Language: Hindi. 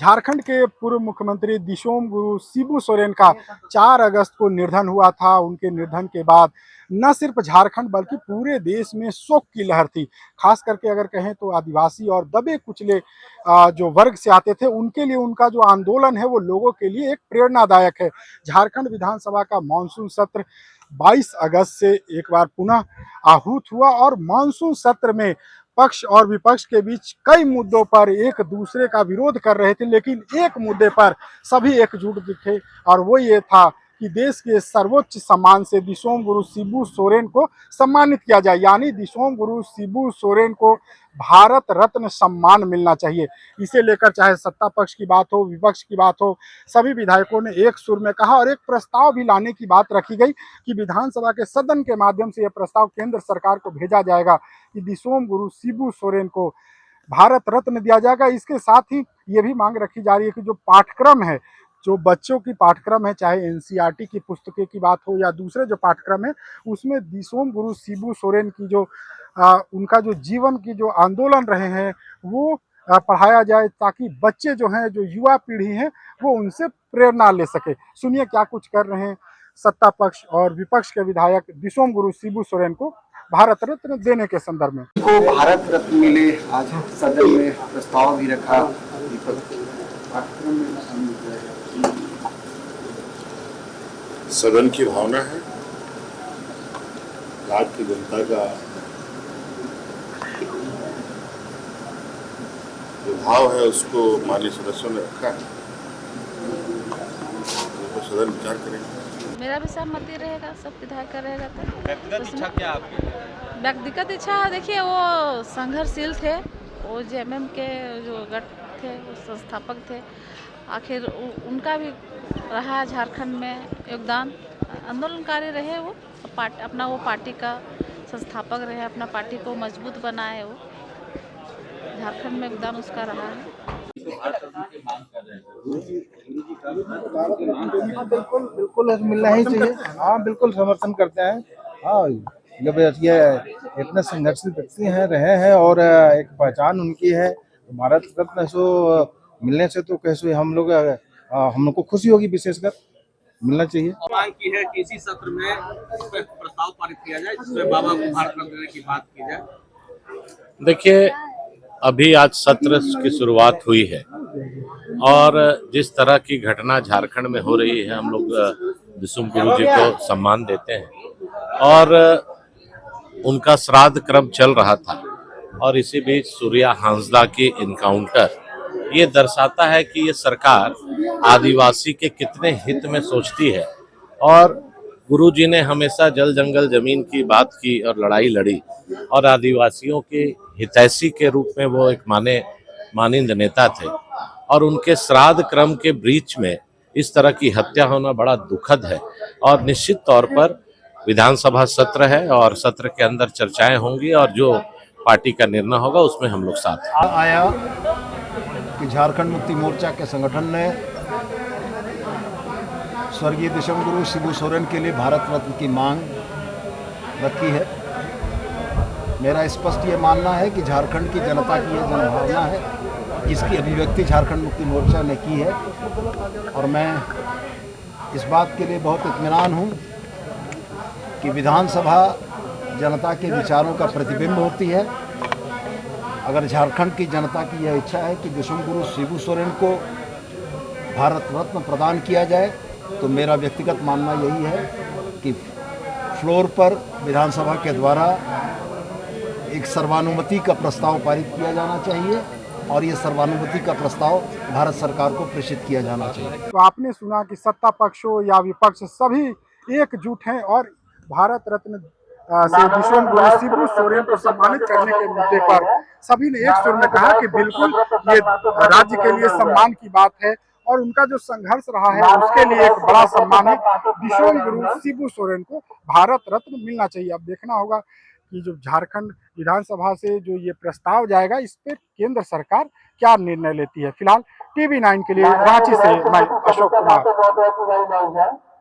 झारखंड के पूर्व मुख्यमंत्री दिशोम गुरु शिबू सोरेन का 4 अगस्त को निधन हुआ था। उनके निधन के बाद न सिर्फ झारखंड बल्कि पूरे देश में शोक की लहर थी। खास करके अगर कहें तो आदिवासी और दबे कुचले जो वर्ग से आते थे उनके लिए उनका जो आंदोलन है वो लोगों के लिए एक प्रेरणादायक है। झारखंड विधानसभा का मानसून सत्र 22 अगस्त से एक बार पुनः आहूत हुआ और मानसून सत्र में पक्ष और विपक्ष के बीच कई मुद्दों पर एक दूसरे का विरोध कर रहे थे, लेकिन एक मुद्दे पर सभी एकजुट दिखे और वो ये था कि देश के सर्वोच्च सम्मान से दिशोम गुरु शिबू सोरेन को सम्मानित किया जाए। यानी दिशोम गुरु शिबू सोरेन को भारत रत्न सम्मान मिलना चाहिए। इसे लेकर चाहे सत्ता पक्ष की बात हो, विपक्ष की बात हो, सभी विधायकों ने एक सुर में कहा और एक प्रस्ताव भी लाने की बात रखी गई कि विधानसभा के सदन के माध्यम से यह प्रस्ताव केंद्र सरकार को भेजा जाएगा कि दिशोम गुरु शिबू सोरेन को भारत रत्न दिया जाएगा। इसके साथ ही ये भी मांग रखी जा रही है कि जो पाठ्यक्रम है, जो बच्चों की पाठ्यक्रम है, चाहे एनसीईआरटी की पुस्तकें की बात हो या दूसरे जो पाठ्यक्रम है, उसमें दिशोम गुरु शिबू सोरेन की जो उनका जो जीवन की जो आंदोलन रहे हैं वो पढ़ाया जाए, ताकि बच्चे जो हैं, जो युवा पीढ़ी है, वो उनसे प्रेरणा ले सके। सुनिए क्या कुछ कर रहे हैं सत्ता पक्ष और विपक्ष के विधायक दिशोम गुरु शिबू सोरेन को भारत रत्न देने के संदर्भ में। को भारत रत्न मिले, आज सदन में प्रस्ताव भी रखा। सदन की भावना है, राज्य की जनता का जो भाव है उसको माननीय सदस्यों ने रखा है, तो सदन विचार करेंगे। मेरा भी सहमति रहेगा, सब विधायक का रहेगा। तो व्यक्तिगत इच्छा क्या आपकी? व्यक्तिगत इच्छा देखिए, वो संघर्षशील थे, वो जेएमएम के जो गठ थे, वो संस्थापक थे। आखिर उनका भी रहा झारखंड में योगदान, आंदोलनकारी रहे वो, अपना वो पार्टी का संस्थापक रहे, अपना पार्टी को मजबूत बनाए, वो झारखंड में योगदान उसका रहा है। बिल्कुल बिल्कुल मिलना ही चाहिए। हाँ, बिल्कुल समर्थन करते हैं। हाँ, जब ये इतने संघर्षशील व्यक्ति हैं, रहे हैं और एक पहचान उनकी है, भारत रत्न सो मिलने से तो कैसे हम लोग को खुशी होगी, विशेषकर मिलना चाहिए। मांग की है कि इसी सत्र में प्रस्ताव पारित किया जाए जिसमें बाबा को भारत रत्न देने की बात की जाए। देखिए, अभी आज सत्र की शुरुआत हुई है और जिस तरह की घटना झारखंड में हो रही है, हम लोग दिशोम गुरु जी को सम्मान देते हैं और उनका श्राद्ध क्रम चल रहा था और इसी बीच सूर्या हांसदा की इनकाउंटर, ये दर्शाता है कि ये सरकार आदिवासी के कितने हित में सोचती है। और गुरु जी ने हमेशा जल जंगल जमीन की बात की और लड़ाई लड़ी और आदिवासियों के हितैषी के रूप में वो एक मानिंद नेता थे और उनके श्राद्ध क्रम के बीच में इस तरह की हत्या होना बड़ा दुखद है। और निश्चित तौर पर विधानसभा सत्र है और सत्र के अंदर चर्चाएं होंगी और जो पार्टी का निर्णय होगा उसमें हम लोग साथ आया कि झारखंड मुक्ति मोर्चा के संगठन ने स्वर्गीय दिशोम गुरु शिबू सोरेन के लिए भारत रत्न की मांग रखी है। मेरा स्पष्ट ये मानना है कि झारखंड की जनता की ये जनभावना है, जिसकी अभिव्यक्ति झारखंड मुक्ति मोर्चा ने की है और मैं इस बात के लिए बहुत इत्मीनान हूँ कि विधानसभा जनता के विचारों का प्रतिबिंब होती है। अगर झारखंड की जनता की यह इच्छा है कि दिशोम गुरु शिबू सोरेन को भारत रत्न प्रदान किया जाए, तो मेरा व्यक्तिगत मानना यही है कि फ्लोर पर विधानसभा के द्वारा एक सर्वानुमति का प्रस्ताव पारित किया जाना चाहिए और ये सर्वानुमति का प्रस्ताव भारत सरकार को प्रेषित किया जाना चाहिए। तो आपने सुना कि सत्ता पक्ष हो या विपक्ष, सभी एकजुट हैं और भारत रत्न से दिशोम गुरु शिबू सोरेन को सम्मानित करने के मुद्दे पर सभी ने एक सुर में कहा कि बिल्कुल ये राज्य के लिए सम्मान की बात है और उनका जो संघर्ष रहा है उसके लिए एक बड़ा सम्मान है। दिशोम गुरु शिबू सोरेन को भारत रत्न मिलना चाहिए। अब देखना होगा कि जो झारखंड विधानसभा से जो ये प्रस्ताव जाएगा, इस पे केंद्र सरकार क्या निर्णय लेती है। फिलहाल TV9 के लिए रांची से मैं अशोक कुमार।